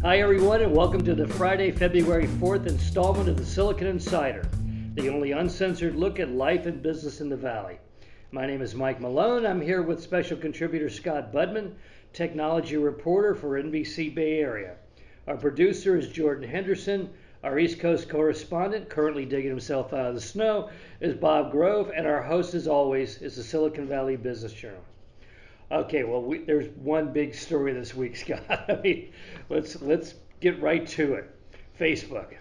Hi everyone, and welcome to the Friday, February 4th installment of the Silicon Insider, the only uncensored look at life and business in the Valley. My name is Mike Malone. I'm here with special contributor Scott Budman, technology reporter for NBC Bay Area. Our producer is Jordan Henderson. Our East Coast correspondent, currently digging himself out of the snow, is Bob Grove, and our host, as always, is the Silicon Valley Business Journal. Okay, well, there's one big story this week, Scott. I mean, let's get right to it. Facebook,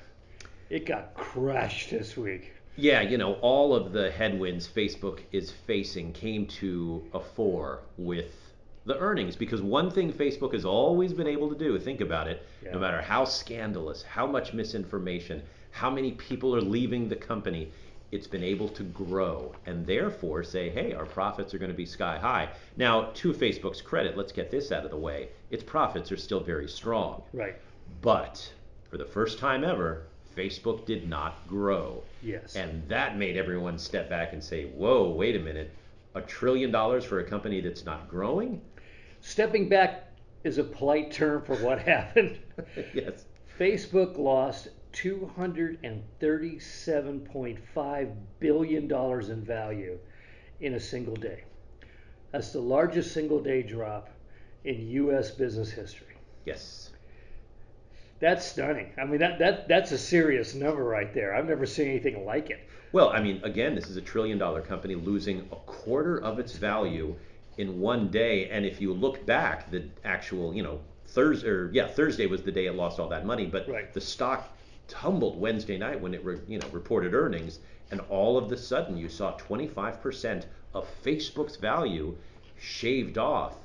it got crushed this week. Yeah, all of the headwinds Facebook is facing came to a fore with the earnings, because one thing Facebook has always been able to do, think about it, no matter how scandalous, how much misinformation, how many people are leaving the company, it's been able to grow and therefore say, hey, our profits are going to be sky high. Now, to Facebook's credit, let's get this out of the way. Its profits are still very strong. Right. But for the first time ever, Facebook did not grow. Yes. And that made everyone step back and say, whoa, wait a minute. $1 trillion for a company that's not growing? Stepping back is a polite term for what happened. Yes. Facebook lost $237.5 billion in value in a single day. That's the largest single day drop in U.S. business history. Yes. That's stunning. I mean, that's a serious number right there. I've never seen anything like it. Well, I mean, again, this is $1 trillion company losing a quarter of its value in one day. And if you look back, the actual, Thursday was the day it lost all that money. But right. The stock tumbled Wednesday night when it reported earnings, and all of the sudden you saw 25% of Facebook's value shaved off,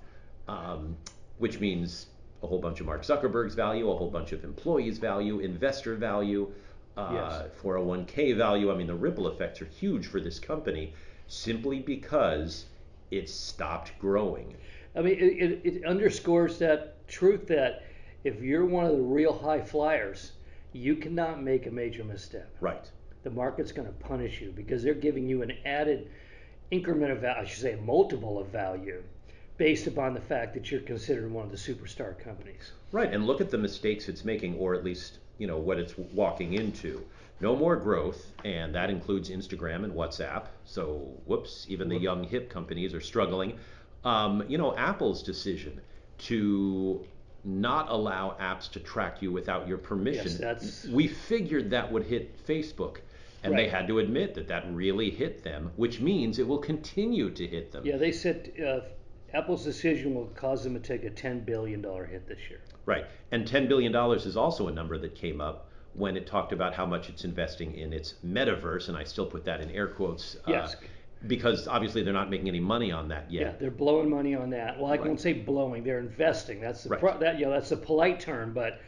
which means a whole bunch of Mark Zuckerberg's value, a whole bunch of employees' value, investor value, yes. 401k value. I mean, the ripple effects are huge for this company simply because it stopped growing. I mean, it underscores that truth that if you're one of the real high flyers, you cannot make a major misstep. Right. The market's going to punish you because they're giving you an added increment of value, I should say a multiple of value, based upon the fact that you're considered one of the superstar companies. Right, and look at the mistakes it's making, or at least, what it's walking into. No more growth, and that includes Instagram and WhatsApp. So, whoops, even the young hip companies are struggling. Apple's decision to not allow apps to track you without your permission. Yes, we figured that would hit Facebook, and right. They had to admit that really hit them, which means it will continue to hit them. Yeah, they said Apple's decision will cause them to take a $10 billion hit this year. Right, and $10 billion is also a number that came up when it talked about how much it's investing in its metaverse, and I still put that in air quotes. Yes. Because obviously they're not making any money on that yet. Yeah, they're blowing money on that. Well, I Right. won't say blowing; they're investing. That's the Right. that's a polite term, but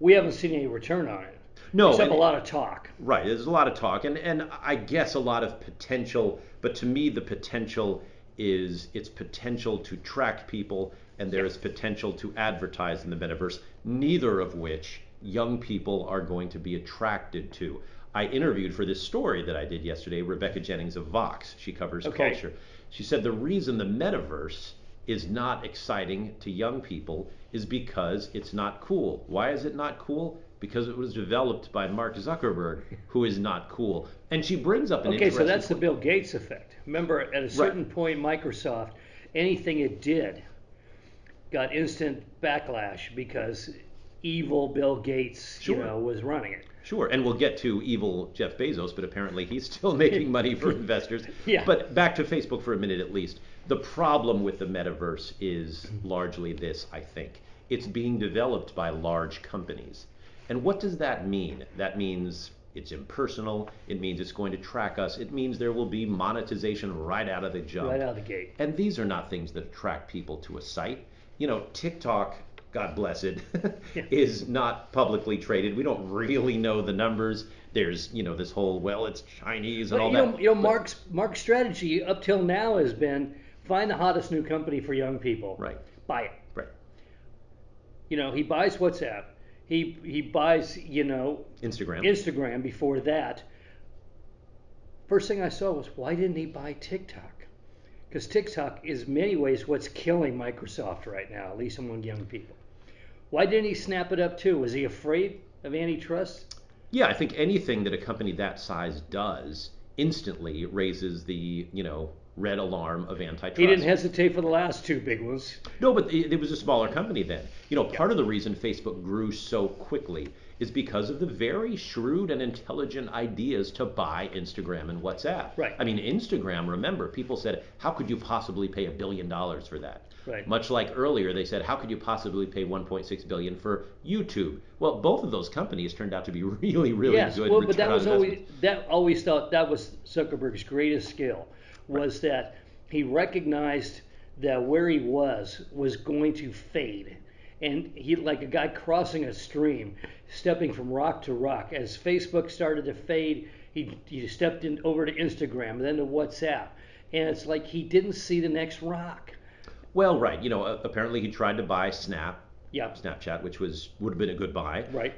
we haven't seen any return on it. No, except a lot of talk. Right, there's a lot of talk, and I guess a lot of potential. But to me, the potential is its potential to track people, and there is potential to advertise in the metaverse. Neither of which young people are going to be attracted to. I interviewed for this story that I did yesterday Rebecca Jennings of Vox. She covers culture. She said the reason the metaverse is not exciting to young people is because it's not cool. Why is it not cool? Because it was developed by Mark Zuckerberg, who is not cool. And she brings up an interesting so that's point. the Bill Gates effect. Remember, at a certain point, Microsoft, anything it did got instant backlash because evil Bill Gates, was running it. Sure, and we'll get to evil Jeff Bezos, but apparently he's still making money for investors. Yeah. But back to Facebook for a minute at least. The problem with the metaverse is largely this, I think. It's being developed by large companies. And what does that mean? That means it's impersonal. It means it's going to track us. It means there will be monetization right out of the jump. Right out of the gate. And these are not things that attract people to a site. TikTok, God bless it, is not publicly traded. We don't really know the numbers. There's, this whole, it's Chinese and all that. Mark's strategy up till now has been find the hottest new company for young people. Right. Buy it. Right. He buys WhatsApp. He buys, Instagram before that. First thing I saw was, why didn't he buy TikTok? Because TikTok is in many ways what's killing Microsoft right now, at least among young people. Why didn't he snap it up too? Was he afraid of antitrust? Yeah, I think anything that a company that size does instantly raises the, red alarm of antitrust. He didn't hesitate for the last two big ones. No, but it was a smaller company then. Yeah. Part of the reason Facebook grew so quickly is because of the very shrewd and intelligent ideas to buy Instagram and WhatsApp. Right. I mean, Instagram, remember, people said, how could you possibly pay $1 billion for that? Right. Much like earlier, they said, how could you possibly pay 1.6 billion for YouTube? Well, both of those companies turned out to be really, really Yes, good. well, but return that was on always investment. that always thought that was Zuckerberg's greatest skill, was that he recognized that where he was going to fade, and he, like a guy crossing a stream, stepping from rock to rock. As Facebook started to fade, he stepped in over to Instagram, then to WhatsApp, and it's like he didn't see the next rock. Well, right. Apparently he tried to buy Yeah, Snapchat, which would have been a good buy. right.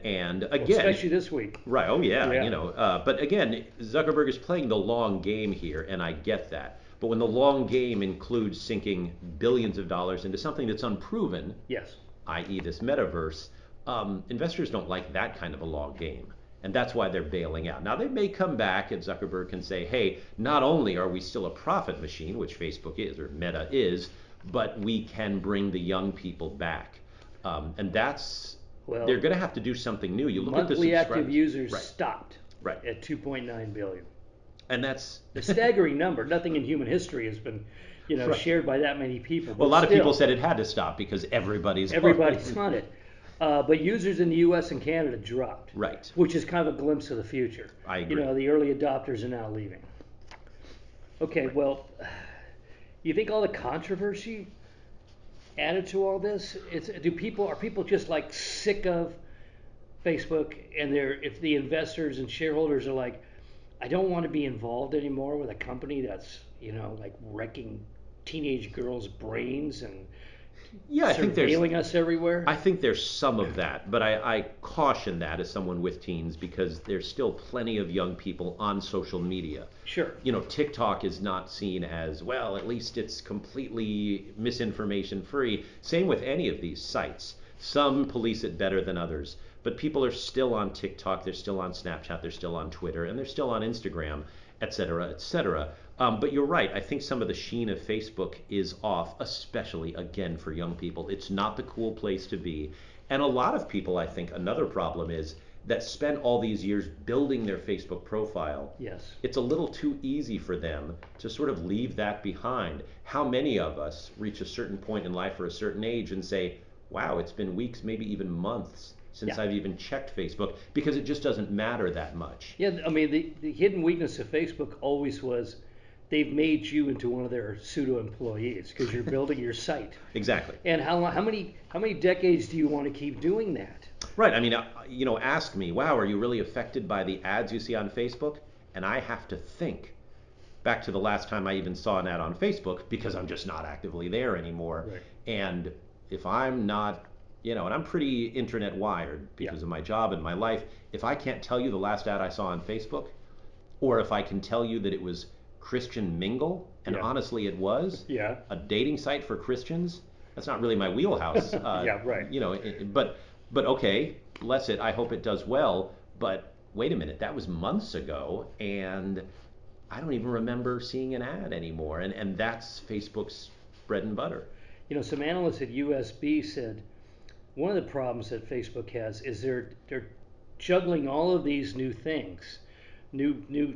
And Well, again, especially this week. right. Oh yeah. Yeah. But again, Zuckerberg is playing the long game here, and I get that. But when the long game includes sinking billions of dollars into something that's unproven, Yes. i.e., this metaverse, investors don't like that kind of a long game. And that's why they're bailing out. Now, they may come back and Zuckerberg can say, hey, not only are we still a profit machine, which Facebook is, or Meta is, but we can bring the young people back. And that's, Well, they're going to have to do something new. You look at the monthly active subscribers. users Right. stopped Right. at 2.9 billion. And that's A staggering number. Nothing in human history has been, Right. shared by that many people. well, a but lot of still, people said it had to stop because everybody's on it. But users in the U.S. and Canada dropped. Right. Which is kind of a glimpse of the future. I agree. The early adopters are now leaving. Okay, well, you think all the controversy added to all this? Are people just like sick of Facebook, and if the investors and shareholders are like, I don't want to be involved anymore with a company that's like wrecking teenage girls' brains and Yeah, I think there's surveilling us everywhere? I think there's some of that, but I caution that as someone with teens because there's still plenty of young people on social media. Sure. TikTok is not seen as, well, at least it's completely misinformation free. Same with any of these sites. Some police it better than others, but people are still on TikTok, they're still on Snapchat, they're still on Twitter, and they're still on Instagram, et cetera, et cetera. But you're right. I think some of the sheen of Facebook is off, especially, again, for young people. It's not the cool place to be. And a lot of people, I think, another problem is that spend all these years building their Facebook profile. Yes. It's a little too easy for them to sort of leave that behind. How many of us reach a certain point in life or a certain age and say, wow, it's been weeks, maybe even months since I've even checked Facebook, because it just doesn't matter that much. Yeah, I mean, the hidden weakness of Facebook always was they've made you into one of their pseudo employees because you're building your site. Exactly. And how many decades do you want to keep doing that? Right. I mean, ask me, wow, are you really affected by the ads you see on Facebook? And I have to think back to the last time I even saw an ad on Facebook because I'm just not actively there anymore. Right. And if I'm not, and I'm pretty internet wired because of my job and my life, if I can't tell you the last ad I saw on Facebook, or if I can tell you that it was Christian Mingle, and honestly it was, a dating site for Christians, that's not really my wheelhouse. Yeah, right. But okay, bless it, I hope it does well, but wait a minute, that was months ago, and I don't even remember seeing an ad anymore, and that's Facebook's bread and butter. Some analysts at USB said one of the problems that Facebook has is they're juggling all of these new things, new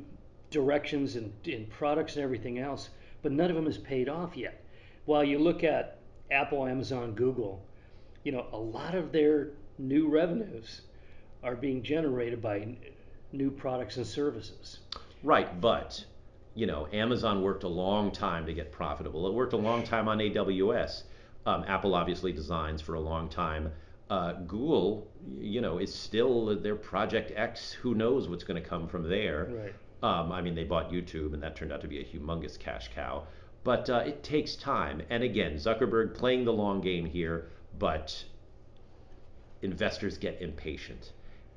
directions and products and everything else, but none of them has paid off yet. While you look at Apple, Amazon, Google, a lot of their new revenues are being generated by new products and services. Right, but Amazon worked a long time to get profitable. It worked a long time on AWS. Apple obviously designs for a long time. Google, is still their Project X. Who knows what's going to come from there? Right. I mean, they bought YouTube, and that turned out to be a humongous cash cow. But it takes time. And again, Zuckerberg playing the long game here, but investors get impatient.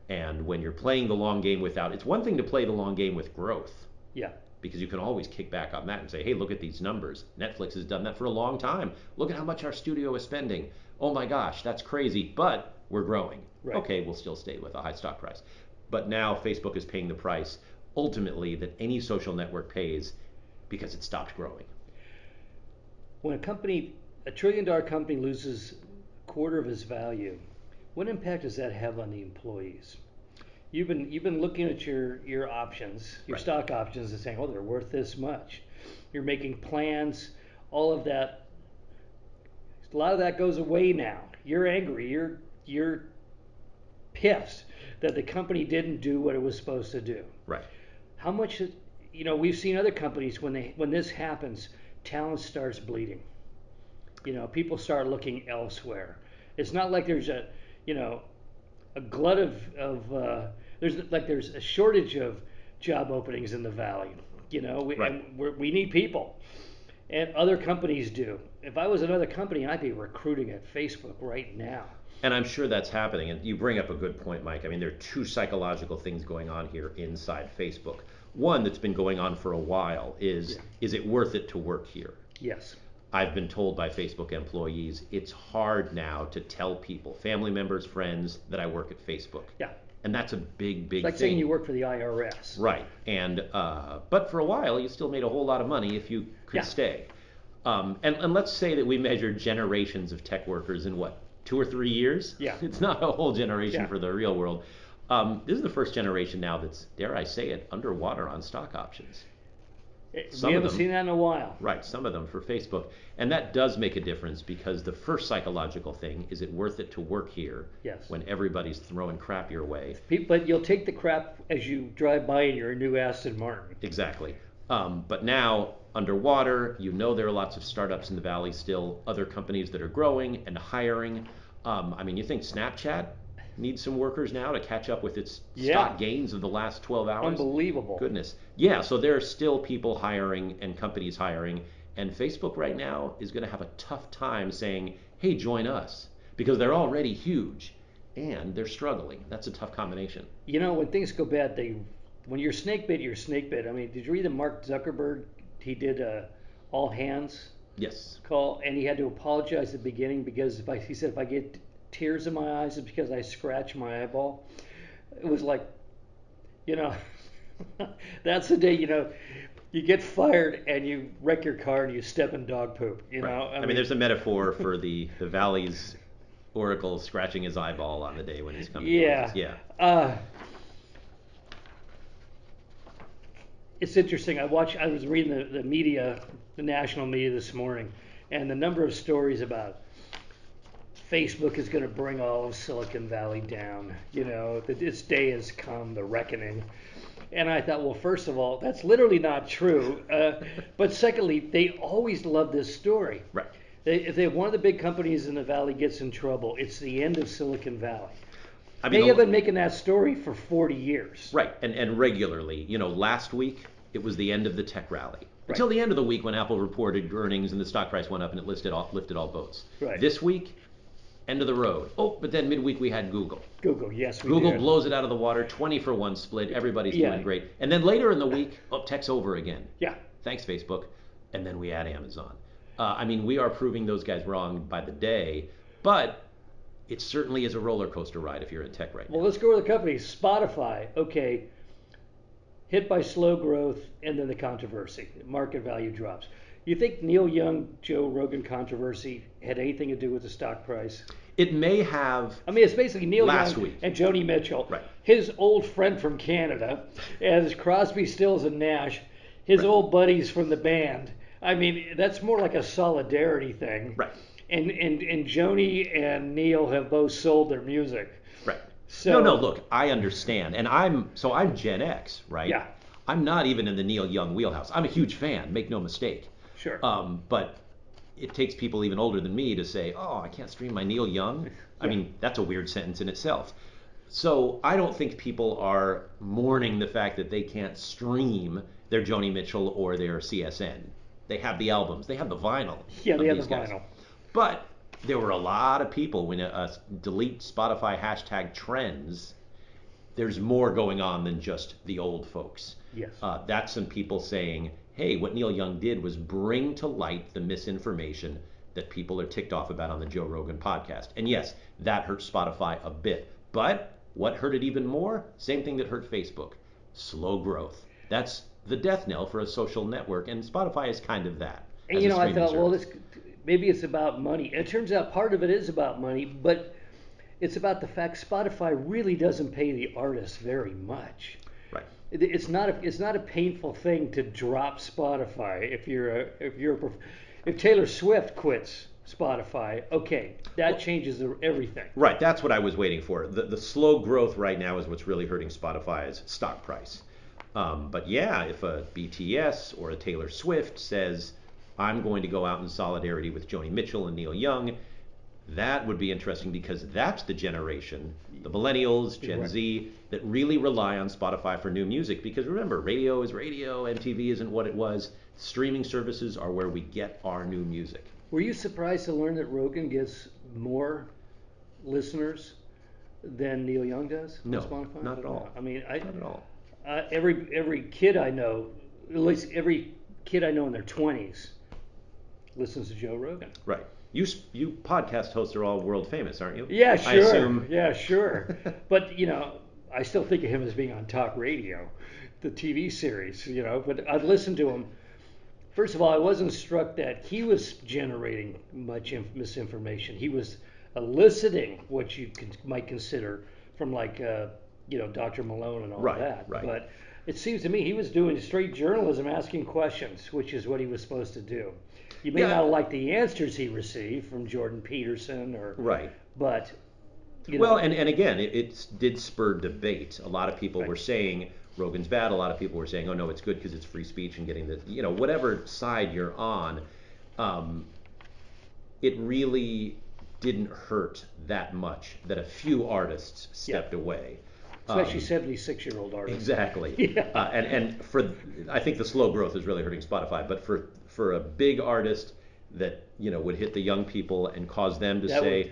And when you're playing the long game it's one thing to play the long game with growth. Yeah. Because you can always kick back on that and say, hey, look at these numbers. Netflix has done that for a long time. Look at how much our studio is spending. oh my gosh, that's crazy, but we're growing. Right. Okay, we'll still stay with a high stock price. But now Facebook is paying the price ultimately that any social network pays because it stopped growing. When a trillion-dollar company loses a quarter of its value, what impact does that have on the employees? You've been looking at your options, your Right. stock options, and saying, oh, they're worth this much. You're making plans, all of that. A lot of that goes away now. You're angry. You're pissed that the company didn't do what it was supposed to do. Right. How much, we've seen other companies when this happens, talent starts bleeding. People start looking elsewhere. It's not like there's a glut there's a shortage of job openings in the valley. Right. And we need people, and other companies do. If I was another company, I'd be recruiting at Facebook right now. And I'm sure that's happening. And you bring up a good point, Mike. I mean, there are two psychological things going on here inside Facebook. One that's been going on for a while is it worth it to work here? Yes. I've been told by Facebook employees it's hard now to tell people, family members, friends, that I work at Facebook. Yeah. And that's a big, big It's like thing. saying you work for the IRS. Right. And but for a while, you still made a whole lot of money if you could stay. And let's say that we measured generations of tech workers in what, 2 or 3 years? Yeah. It's not a whole generation for the real world. This is the first generation now that's, dare I say it, underwater on stock options. We haven't seen that in a while. Right, some of them for Facebook. And that does make a difference because the first psychological thing is it worth it to work here when everybody's throwing crap your way. But you'll take the crap as you drive by in your new Aston Martin. Exactly. But now, underwater, there are lots of startups in the valley still, other companies that are growing and hiring. I mean, you think Snapchat needs some workers now to catch up with its stock gains of the last 12 hours? Unbelievable. Goodness. Yeah, so there are still people hiring and companies hiring, and Facebook right now is going to have a tough time saying, hey, join us, because they're already huge and they're struggling. That's a tough combination. When things go bad, when you're snake bit, you're snake bit. I mean, did you read that Mark Zuckerberg, he did all hands call, and he had to apologize at the beginning because he said if I get tears in my eyes, it's because I scratch my eyeball. It was like, that's the day, you get fired and you wreck your car and you step in dog poop. I mean, there's a metaphor for the valley's oracle scratching his eyeball on the day when he's coming. Yeah. It's interesting. I was reading the media, the national media this morning, and the number of stories about Facebook is going to bring all of Silicon Valley down. That this day has come, the reckoning. And I thought, well, first of all, that's literally not true. But secondly, they always love this story. Right. If one of the big companies in the valley gets in trouble, it's the end of Silicon Valley. I mean, they have been making that story for 40 years. Right, and regularly. Last week it was the end of the tech rally. Until the end of the week when Apple reported earnings and the stock price went up and it lifted all boats. Right. This week, end of the road. Oh, but then midweek we had Google. Yes, we Google did. blows it out of the water, 20-for-1 split. Everybody's doing great. And then later in the week, tech's over again. Yeah. Thanks, Facebook. And then we add Amazon. I mean, we are proving those guys wrong by the day, but it certainly is a roller coaster ride if you're in tech right now. Well, let's go to the companies. Spotify, okay, hit by slow growth and then the controversy. Market value drops. You think Neil Young, Joe Rogan controversy had anything to do with the stock price? It may have. I mean, it's basically Neil last Young week. and Joni Mitchell, Right. His old friend from Canada, as Crosby, Stills, and Nash, his old buddies from the band. I mean, that's more like a solidarity thing. Right. And Joni and Neil have both sold their music. Right. So, No, look, I understand. And I'm Gen X, right? Yeah. I'm not even in the Neil Young wheelhouse. I'm a huge fan, make no mistake. Sure. But it takes people even older than me to say, oh, I can't stream my Neil Young. I mean, that's a weird sentence in itself. So I don't think people are mourning the fact that they can't stream their Joni Mitchell or their CSN. They have the albums. They have the vinyl. Yeah, they have these the guys. vinyl. But there were a lot of people when delete Spotify hashtag trends. There's more going on than just the old folks. Yes. That's some people saying, hey, what Neil Young did was bring to light the misinformation that people are ticked off about on the Joe Rogan podcast. And yes, that hurt Spotify a bit. But what hurt it even more? Same thing that hurt Facebook. Slow growth. That's the death knell for a social network, and Spotify is kind of that. And I thought, well, maybe it's about money. And it turns out part of it is about money, but it's about the fact Spotify really doesn't pay the artists very much. Right. It's not a painful thing to drop Spotify if Taylor Swift quits Spotify. Okay, that changes everything. Right. That's what I was waiting for. The slow growth right now is what's really hurting Spotify's stock price. But yeah, if a BTS or a Taylor Swift says, I'm going to go out in solidarity with Joni Mitchell and Neil Young, that would be interesting because that's the generation, the millennials, Gen Z, that really rely on Spotify for new music. Because remember, radio is radio, MTV isn't what it was. Streaming services are where we get our new music. Were you surprised to learn that Rogan gets more listeners than Neil Young does on Spotify? Not at all. No. I mean, not at all. Every kid I know, at least every kid I know in their 20s, listens to Joe Rogan. Right. You podcast hosts are all world famous, aren't you? Yeah, sure. I assume. Yeah, sure. But I still think of him as being on talk radio, the TV series. But I've listened to him. First of all, I wasn't struck that he was generating much misinformation. He was eliciting what you might consider from Dr. Malone and all that. Right. But it seems to me he was doing straight journalism, asking questions, which is what he was supposed to do. You may not like the answers he received from Jordan Peterson but Well, and again, it did spur debate. A lot of people were saying Rogan's bad. A lot of people were saying, oh no, it's good because it's free speech and getting the whatever side you're on. It really didn't hurt that much that a few artists stepped away. Especially 76-year-old artists. Exactly. Yeah. And I think the slow growth is really hurting Spotify. But for a big artist that would hit the young people and cause them to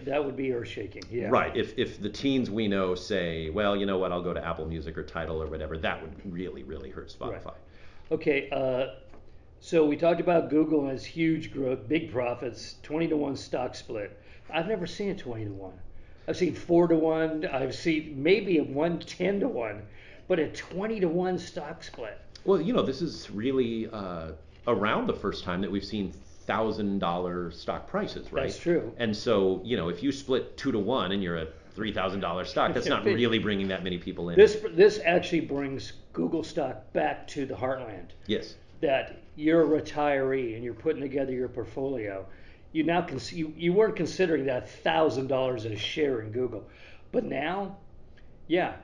that would be earth-shaking. Yeah. Right. If the teens we know say, well, you know what, I'll go to Apple Music or Tidal or whatever, that would really, really hurt Spotify. Right. Okay. So we talked about Google and its huge growth, big profits, 20-to-1 stock split. I've never seen a 20-to-1. I've seen 4-to-1. I've seen maybe a 10-to-1, but a 20-to-1 stock split. Well, this is really around the first time that we've seen $1,000 stock prices, right? That's true. And so, if you split 2-to-1 and you're a $3,000 stock, that's not really bringing that many people in. This actually brings Google stock back to the heartland. Yes. That you're a retiree and you're putting together your portfolio. You now you weren't considering that $1,000 a share in Google, but now, yeah,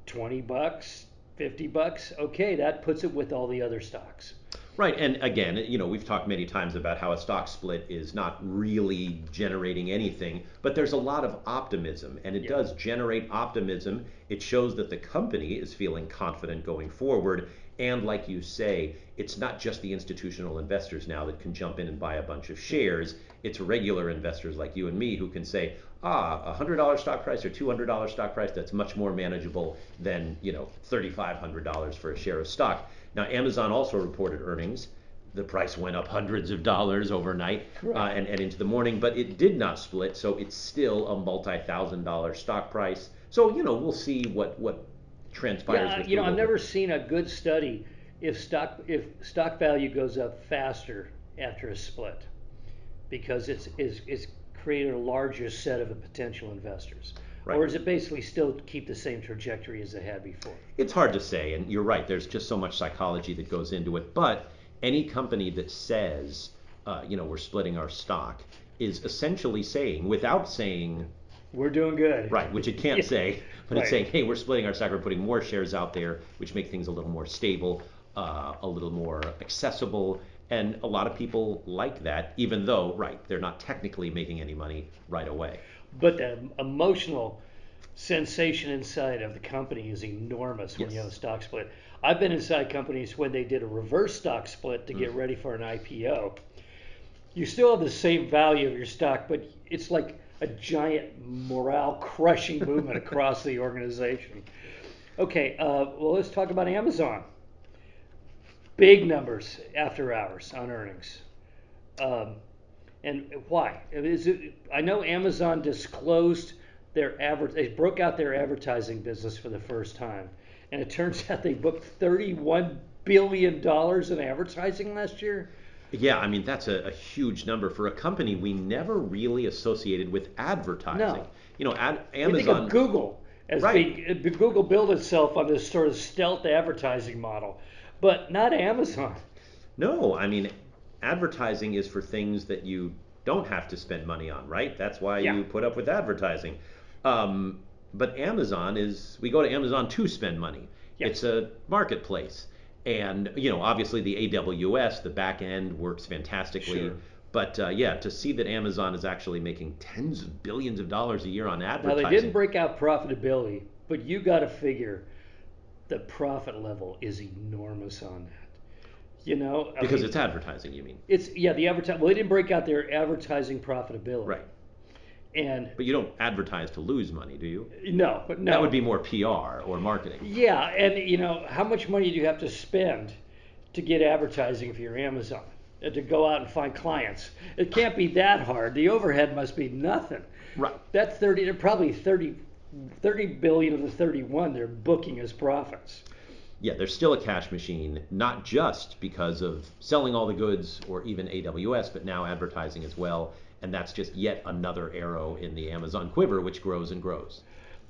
$20, $50, okay, that puts it with all the other stocks. Right, and again, we've talked many times about how a stock split is not really generating anything, but there's a lot of optimism, and it does generate optimism. It shows that the company is feeling confident going forward, and like you say, it's not just the institutional investors now that can jump in and buy a bunch of shares. It's regular investors like you and me who can say, a $100 stock price or $200 stock price, that's much more manageable than, $3,500 for a share of stock. Now, Amazon also reported earnings. The price went up hundreds of dollars overnight and into the morning, but it did not split, so it's still a multi-$1,000 stock price. So, we'll see what transpires. Yeah, I've never seen a good study if stock value goes up faster after a split, because it's created a larger set of potential investors. Right. Or is it basically still keep the same trajectory as they had before? It's hard to say, and you're right. There's just so much psychology that goes into it. But any company that says, we're splitting our stock is essentially saying, without saying, we're doing good. Right, which it can't say, but it's saying, hey, we're splitting our stock, we're putting more shares out there, which make things a little more stable, a little more accessible. And a lot of people like that, even though, they're not technically making any money right away. But the emotional sensation inside of the company is enormous when you have a stock split. I've been inside companies when they did a reverse stock split to get ready for an IPO. You still have the same value of your stock, but it's like a giant morale-crushing movement across the organization. Okay, well, let's talk about Amazon. Big numbers after hours on earnings. And why? I know Amazon disclosed they broke out their advertising business for the first time, and it turns out they booked $31 billion in advertising last year. Yeah, I mean, that's a huge number for a company we never really associated with advertising. No. You know, We think Amazon. of Google as Right. Google built itself on this sort of stealth advertising model, but not Amazon. No, I mean, advertising is for things that you don't have to spend money on, right? That's why Yeah. you put up with advertising. Um, but Amazon we go to Amazon to spend money. It's Yes. a marketplace. And, obviously the AWS, the back end works fantastically. Sure. But yeah, to see that Amazon is actually making tens of billions of dollars a year on Now they didn't advertising. break out profitability, but you got to figure the profit level is enormous on that. I Because mean, it's advertising, you mean? the advertising. Well, they didn't break out their advertising profitability, Right. and But you don't advertise to lose money, do you? no, but no. That would be more PR or marketing. Yeah, and how much money do you have to spend to get advertising if you're Amazon? To go out and find clients. It can't be that hard. The overhead must be nothing. Right. That they're probably 30 billion of the 31 they're booking as profits. Yeah, there's still a cash machine, not just because of selling all the goods or even AWS, but now advertising as well. And that's just yet another arrow in the Amazon quiver, which grows and grows.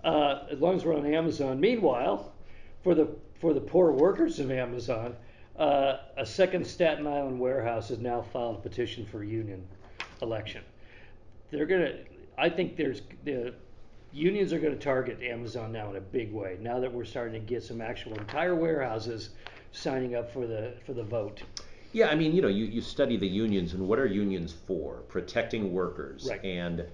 As long as we're on Amazon. Meanwhile, for the poor workers of Amazon, a second Staten Island warehouse has now filed a petition for union election. They're gonna. I think the unions are going to target Amazon now in a big way. Now that we're starting to get some actual entire warehouses signing up for the vote. Yeah, I mean, you study the unions, and what are unions for? Protecting workers. Right. And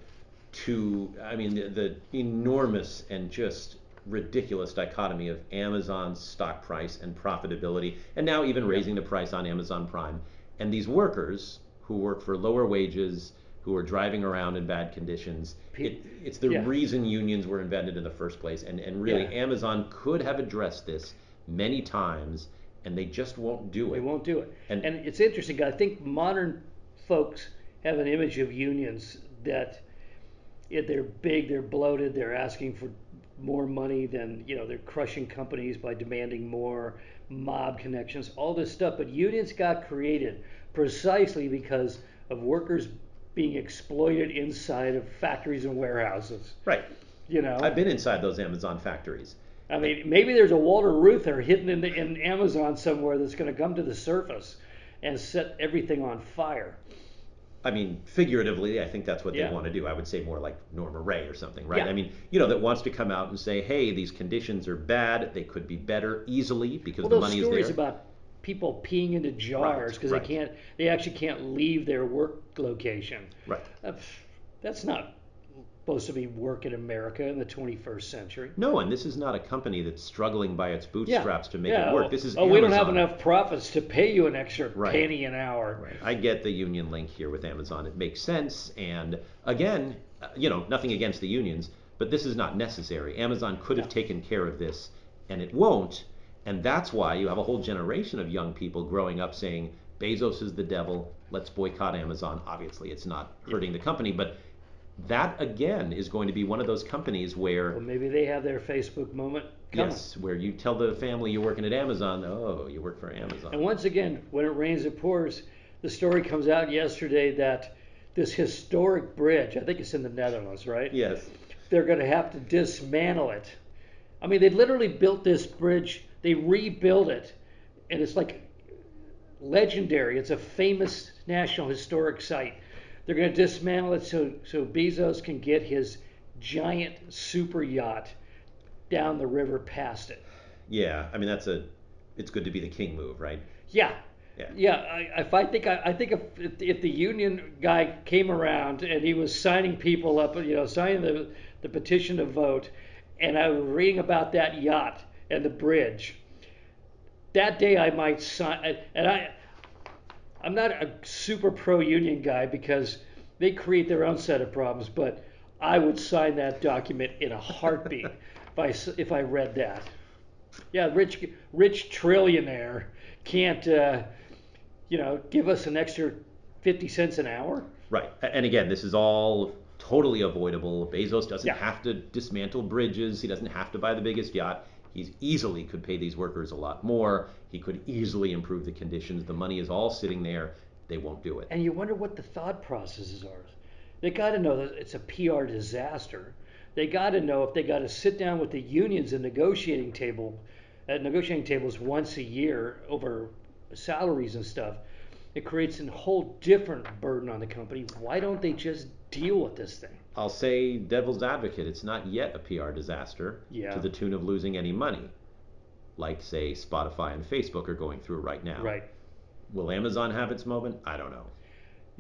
I mean, the enormous and just ridiculous dichotomy of Amazon's stock price and profitability, and now even raising the price on Amazon Prime. And these workers who work for lower wages, who are driving around in bad conditions, it's the Yeah. reason unions were invented in the first place. And really, Yeah. Amazon could have addressed this many times, and they just won't do They it. won't do it. And It's interesting. I think modern folks have an image of unions that they're big, they're bloated, they're asking for more money than, they're crushing companies by demanding more, mob connections, all this stuff. But unions got created precisely because of workers being exploited inside of factories and warehouses. right, You know, I've been inside those Amazon factories. I mean, maybe there's a Walter Reuther hidden in Amazon somewhere that's going to come to the surface and set everything on fire. I mean, figuratively, I think that's what they Yeah. want to do. I would say more like Norma Ray or something, right? Yeah. I mean, that wants to come out and say, hey, these conditions are bad. They could be better easily because Well, the those money is stories there. about people peeing into jars because right. they actually can't leave their work location. Right. That's not supposed to be work in America in the 21st century. No, and this is not a company that's struggling by its bootstraps to make Yeah. it work. This is we don't have Amazon. enough profits to pay you an extra Right. penny an hour. Right. I get the union link here with Amazon. It makes sense. And again, nothing against the unions, but this is not necessary. Amazon could have No. taken care of this, and it won't. And that's why you have a whole generation of young people growing up saying, Bezos is the devil. Let's boycott Amazon. Obviously, it's not hurting the company, but that again is going to be one of those companies where Well, maybe they have their Facebook moment coming. yes, where you tell the family you're working at Amazon, oh, you work for Amazon. And once again, when it rains, it pours. The story comes out yesterday that this historic bridge, I think it's in the Netherlands, right? Yes. They're going to have to dismantle it. I mean, they literally built this bridge, they rebuilt it, and it's like legendary. It's a famous National Historic Site. They're going to dismantle it so Bezos can get his giant super yacht down the river past it. Yeah, I mean it's good to be the king move, right? Yeah. Yeah. Yeah, I think if the union guy came around and he was signing people up, signing the petition to vote, and I was reading about that yacht and the bridge, that day I might sign. And I'm not a super pro union guy because they create their own set of problems, but I would sign that document in a heartbeat if I read that. Yeah, rich trillionaire can't give us an extra 50 cents an hour. Right. And again, this is all totally avoidable. Bezos doesn't Yeah. have to dismantle bridges. He doesn't have to buy the biggest yacht. He easily could pay these workers a lot more. He could easily improve the conditions. The money is all sitting there. They won't do it. And you wonder what the thought processes are. They got to know that it's a PR disaster. They got to know if they got to sit down with the unions at negotiating tables once a year over salaries and stuff. It creates a whole different burden on the company. Why don't they just deal with this thing? I'll say devil's advocate. It's not yet a PR disaster Yeah. to the tune of losing any money, like, say, Spotify and Facebook are going through right now. Right. Will Amazon have its moment? I don't know.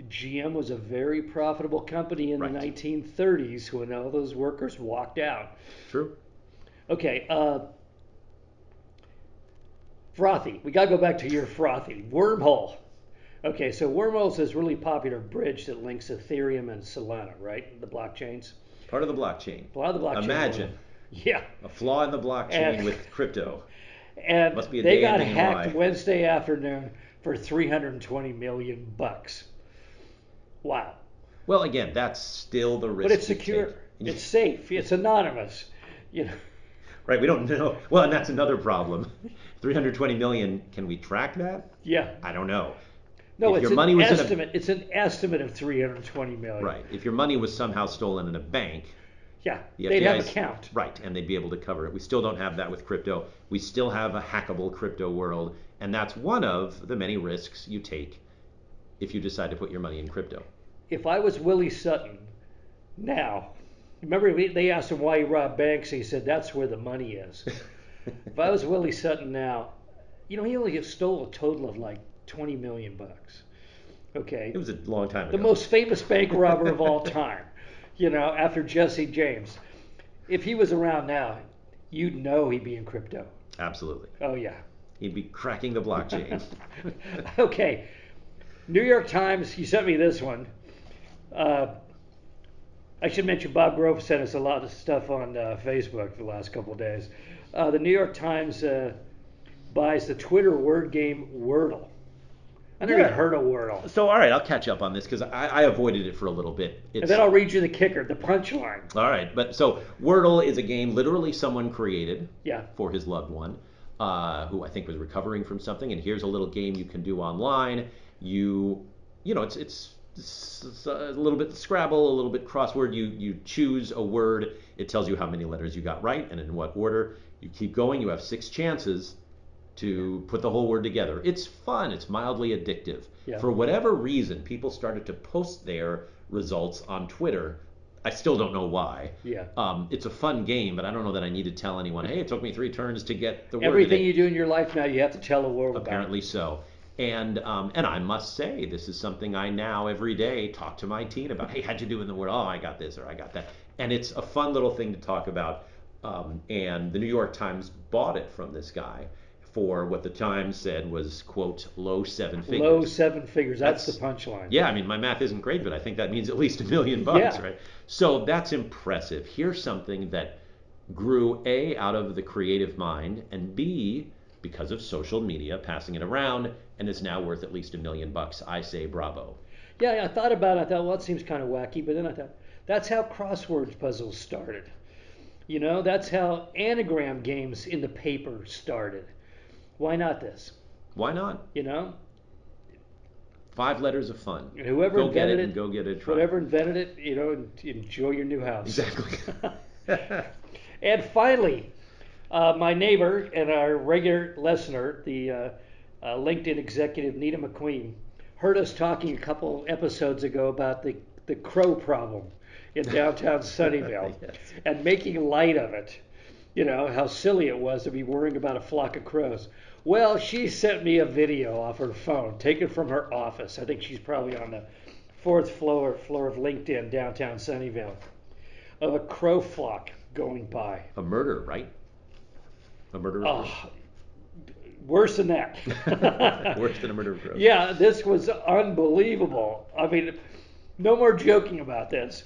GM was a very profitable company in Right. the 1930s when all those workers walked out. True. Okay, frothy. We got to go back to your frothy. Wormhole. Okay, so Wormhole is this really popular bridge that links Ethereum and Solana, right? The blockchains. Part of the blockchain. A lot of the blockchain. Imagine Yeah. a flaw in the blockchain And- with crypto. And Must be a they day got ending in hacked Y. Wednesday afternoon for $320 million. Wow. Well, again, that's still the risk. But it's you secure. take. It's safe. It's anonymous. You know. Right, we don't know. Well, and that's another problem. 320 million, can we track that? Yeah. I don't know. No, If it's your an money was in a- estimate. It's an estimate of 320 million. Right. If your money was somehow stolen in a bank, Yeah. the They'd have a FDI's count. Right, and they'd be able to cover it. We still don't have that with crypto. We still have a hackable crypto world, and that's one of the many risks you take if you decide to put your money in crypto. If I was Willie Sutton now, remember they asked him why he robbed banks, and he said that's where the money is. If I was Willie Sutton now, he only stole a total of like 20 million bucks. Okay. It was a long time ago. The most famous bank robber of all time, after Jesse James. If he was around now, you'd know he'd be in crypto. Absolutely. Oh, yeah. He'd be cracking the blockchain. Okay. New York Times, you sent me this one. I should mention Bob Grove sent us a lot of stuff on Facebook the last couple of days. The New York Times buys the Twitter word game Wordle. I never even heard of Wordle. So, all right, I'll catch up on this because I avoided it for a little bit. And then I'll read you the kicker, the punchline. All right, but so Wordle is a game literally someone created Yeah. for his loved one, who I think was recovering from something. And here's a little game you can do online. It's a little bit Scrabble, a little bit crossword. You choose a word. It tells you how many letters you got right and in what order. You keep going. You have 6 chances to put the whole word together. It's fun. It's mildly addictive. Yeah. For whatever reason, people started to post their results on Twitter. I still don't know why. Yeah. It's a fun game, but I don't know that I need to tell anyone, hey, it took me 3 turns to get the word. Everything you do in your life now, you have to tell the world about. Apparently so. And I must say, this is something I now every day talk to my teen about. Hey, how'd you do in the word? Oh, I got this or I got that. And it's a fun little thing to talk about. And the New York Times bought it from this guy for what the Times said was, quote, low 7 figures. Low 7 figures. That's the That's- punchline. Yeah, I mean, my math isn't great, but I think that means at least $1 million, Yeah. right? So that's impressive. Here's something that grew A, out of the creative mind, and B, because of social media passing it around, and is now worth at least $1 million. I say bravo. Yeah, I thought about it. I thought, well, it seems kind of wacky. But then I thought, that's how crossword puzzles started. That's how anagram games in the paper started. Why not this? Why not? 5 letters of fun. And whoever Go get invented it and go get it. Try. Whoever invented it, enjoy your new house. Exactly. And finally, my neighbor and our regular listener, the LinkedIn executive Nita McQueen, heard us talking a couple episodes ago about the crow problem in downtown Sunnyvale Yes. and making light of it. How silly it was to be worrying about a flock of crows. Well, she sent me a video off her phone, taken from her office. I think she's probably on the 4th floor of LinkedIn, downtown Sunnyvale, of a crow flock going by. A murder, right? A murder of crows. Oh, worse than that. Worse than a murder of crows. Yeah, this was unbelievable. I mean, no more joking about this.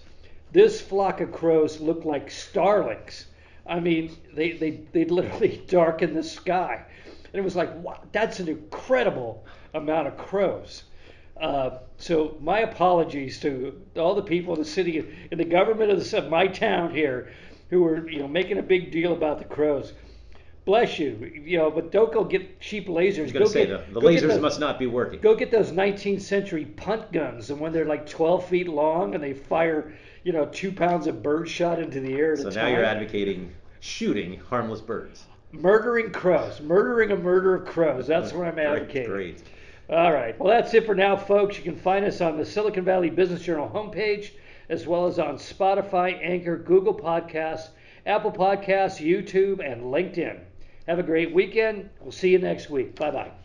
This flock of crows looked like starlings. I mean, they literally darkened the sky. And it was like, wow, that's an incredible amount of crows. So my apologies to all the people in the city, in the government of my town here, who are making a big deal about the crows. Bless you, but don't go get cheap lasers. I was going to say the lasers must not be working. Go get those 19th century punt guns, and when they're like 12 feet long and they fire 2 pounds of bird shot into the air at a time. So now you're advocating shooting harmless birds. Murdering crows. Murdering a murder of crows. That's what I'm advocating. Great. All right. Well, that's it for now, folks. You can find us on the Silicon Valley Business Journal homepage, as well as on Spotify, Anchor, Google Podcasts, Apple Podcasts, YouTube, and LinkedIn. Have a great weekend. We'll see you next week. Bye-bye.